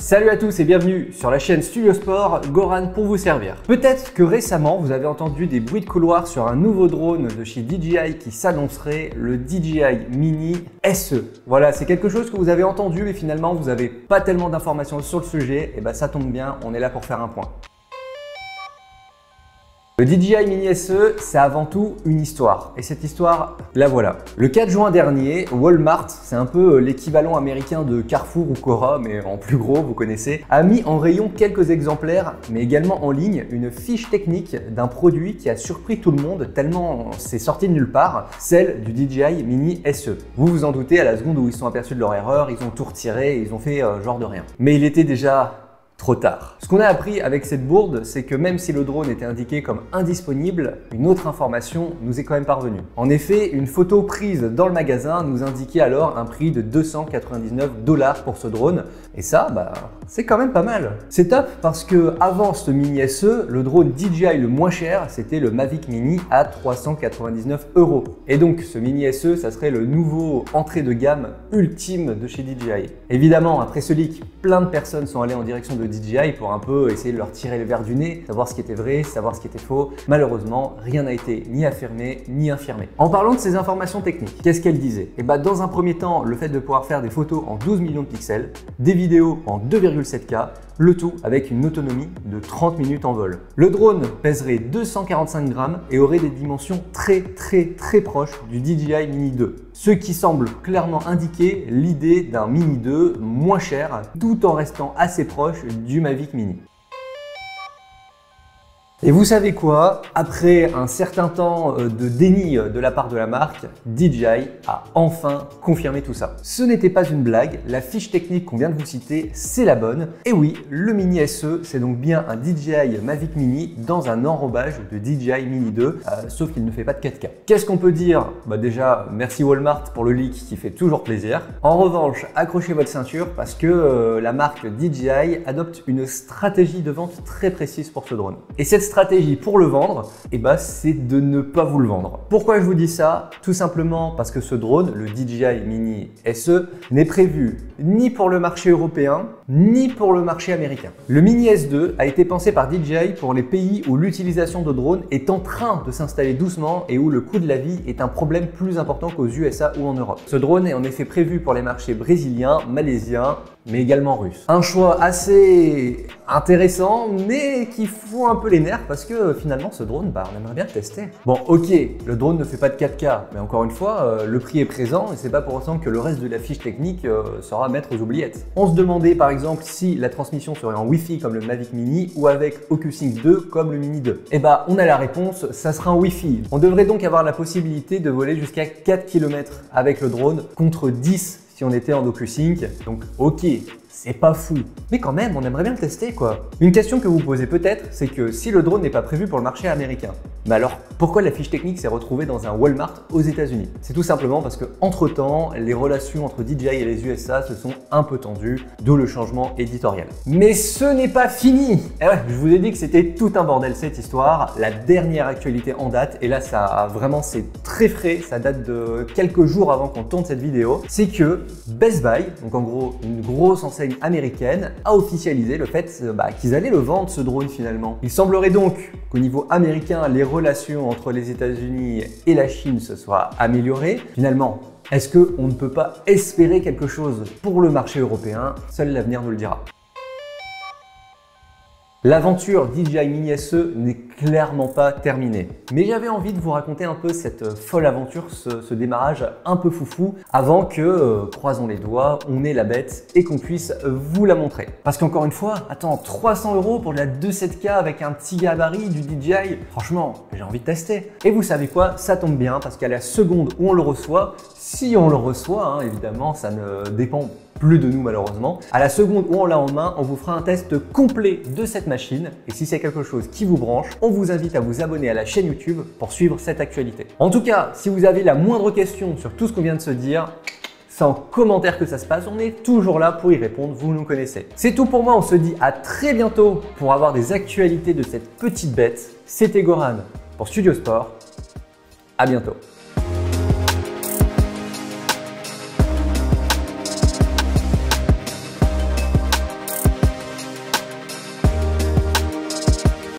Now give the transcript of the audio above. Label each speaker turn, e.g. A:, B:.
A: Salut à tous et bienvenue sur la chaîne Studio Sport, Goran pour vous servir. Peut-être que récemment vous avez entendu des bruits de couloir sur un nouveau drone de chez DJI qui s'annoncerait, le DJI Mini SE. Voilà, c'est quelque chose que vous avez entendu mais finalement vous n'avez pas tellement d'informations sur le sujet, et ça tombe bien, on est là pour faire un point. Le DJI Mini SE, c'est avant tout une histoire. Et cette histoire, la voilà. Le 4 juin dernier, Walmart, c'est un peu l'équivalent américain de Carrefour ou Cora, mais en plus gros, vous connaissez, a mis en rayon quelques exemplaires, mais également en ligne, une fiche technique d'un produit qui a surpris tout le monde tellement c'est sorti de nulle part, celle du DJI Mini SE. Vous vous en doutez, à la seconde où ils sont aperçus de leur erreur, ils ont tout retiré, ils ont fait genre de rien. Mais il était déjà trop tard. Ce qu'on a appris avec cette bourde, c'est que même si le drone était indiqué comme indisponible, une autre information nous est quand même parvenue. En effet, une photo prise dans le magasin nous indiquait alors un prix de 299 $ pour ce drone. Et ça, c'est quand même pas mal. C'est top parce que avant ce Mini SE, le drone DJI le moins cher, c'était le Mavic Mini à 399 €. Et donc ce Mini SE, ça serait le nouveau entrée de gamme ultime de chez DJI. Évidemment, après ce leak, plein de personnes sont allées en direction de DJI pour un peu essayer de leur tirer le verre du nez, savoir ce qui était vrai, savoir ce qui était faux. Malheureusement, rien n'a été ni affirmé ni infirmé. En parlant de ces informations techniques, qu'est-ce qu'elles disaient? Dans un premier temps, le fait de pouvoir faire des photos en 12 millions de pixels, des vidéos en 2,7K, le tout avec une autonomie de 30 minutes en vol. Le drone pèserait 245 grammes et aurait des dimensions très proches du DJI Mini 2. Ce qui semble clairement indiquer l'idée d'un Mini 2 moins cher tout en restant assez proche du Mavic Mini. Et vous savez quoi? Après un certain temps de déni de la part de la marque, DJI a enfin confirmé tout ça. Ce n'était pas une blague, la fiche technique qu'on vient de vous citer, c'est la bonne. Et oui, le Mini SE, c'est donc bien un DJI Mavic Mini dans un enrobage de DJI Mini 2, sauf qu'il ne fait pas de 4K. Qu'est-ce qu'on peut dire? Déjà, merci Walmart pour le leak qui fait toujours plaisir. En revanche, accrochez votre ceinture parce que la marque DJI adopte une stratégie de vente très précise pour ce drone. Et cette stratégie pour le vendre, c'est de ne pas vous le vendre. Pourquoi je vous dis ça? Tout simplement parce que ce drone, le DJI Mini SE, n'est prévu ni pour le marché européen, ni pour le marché américain. Le Mini S2 a été pensé par DJI pour les pays où l'utilisation de drones est en train de s'installer doucement et où le coût de la vie est un problème plus important qu'aux USA ou en Europe. Ce drone est en effet prévu pour les marchés brésiliens, malaisiens, mais également russes. Un choix assez intéressant, mais qui fout un peu les nerfs parce que finalement ce drone, on aimerait bien le tester. Bon, ok, le drone ne fait pas de 4K, mais encore une fois, le prix est présent et c'est pas pour autant que le reste de la fiche technique sera à mettre aux oubliettes. On se demandait par exemple si la transmission serait en Wi-Fi comme le Mavic Mini ou avec OcuSync 2 comme le Mini 2. On a la réponse, ça sera en Wi-Fi. On devrait donc avoir la possibilité de voler jusqu'à 4 km avec le drone contre 10 si on était en OcuSync. Donc ok, c'est pas fou, mais quand même, on aimerait bien le tester quoi. Une question que vous posez peut-être, c'est que si le drone n'est pas prévu pour le marché américain, alors pourquoi la fiche technique s'est retrouvée dans un Walmart aux États-Unis? C'est tout simplement parce que entre temps, les relations entre DJI et les USA se sont un peu tendues, d'où le changement éditorial. Mais ce n'est pas fini. Je vous ai dit que c'était tout un bordel cette histoire. La dernière actualité en date, et là c'est très frais, ça date de quelques jours avant qu'on tourne cette vidéo, c'est que Best Buy, donc en gros une grosse enseigne américaine, a officialisé le fait qu'ils allaient le vendre ce drone finalement. Il semblerait donc qu'au niveau américain, les relations entre les États-Unis et la Chine se soient améliorées. Finalement, est-ce qu'on ne peut pas espérer quelque chose pour le marché européen? Seul l'avenir nous le dira. L'aventure DJI Mini SE n'est clairement pas terminée. Mais j'avais envie de vous raconter un peu cette folle aventure, ce démarrage un peu foufou, avant que, croisons les doigts, on ait la bête et qu'on puisse vous la montrer. Parce qu'encore une fois, attends, 300 € pour de la 2.7K avec un petit gabarit du DJI, franchement, j'ai envie de tester. Et vous savez quoi? Ça tombe bien parce qu'à la seconde où on le reçoit, si on le reçoit, évidemment, ça ne dépend plus de nous malheureusement. À la seconde où on l'a en main, on vous fera un test complet de cette machine. Et si c'est quelque chose qui vous branche, on vous invite à vous abonner à la chaîne YouTube pour suivre cette actualité. En tout cas, si vous avez la moindre question sur tout ce qu'on vient de se dire, c'est en commentaire que ça se passe, on est toujours là pour y répondre, vous nous connaissez. C'est tout pour moi, on se dit à très bientôt pour avoir des actualités de cette petite bête. C'était Goran pour Studio Sport, à bientôt.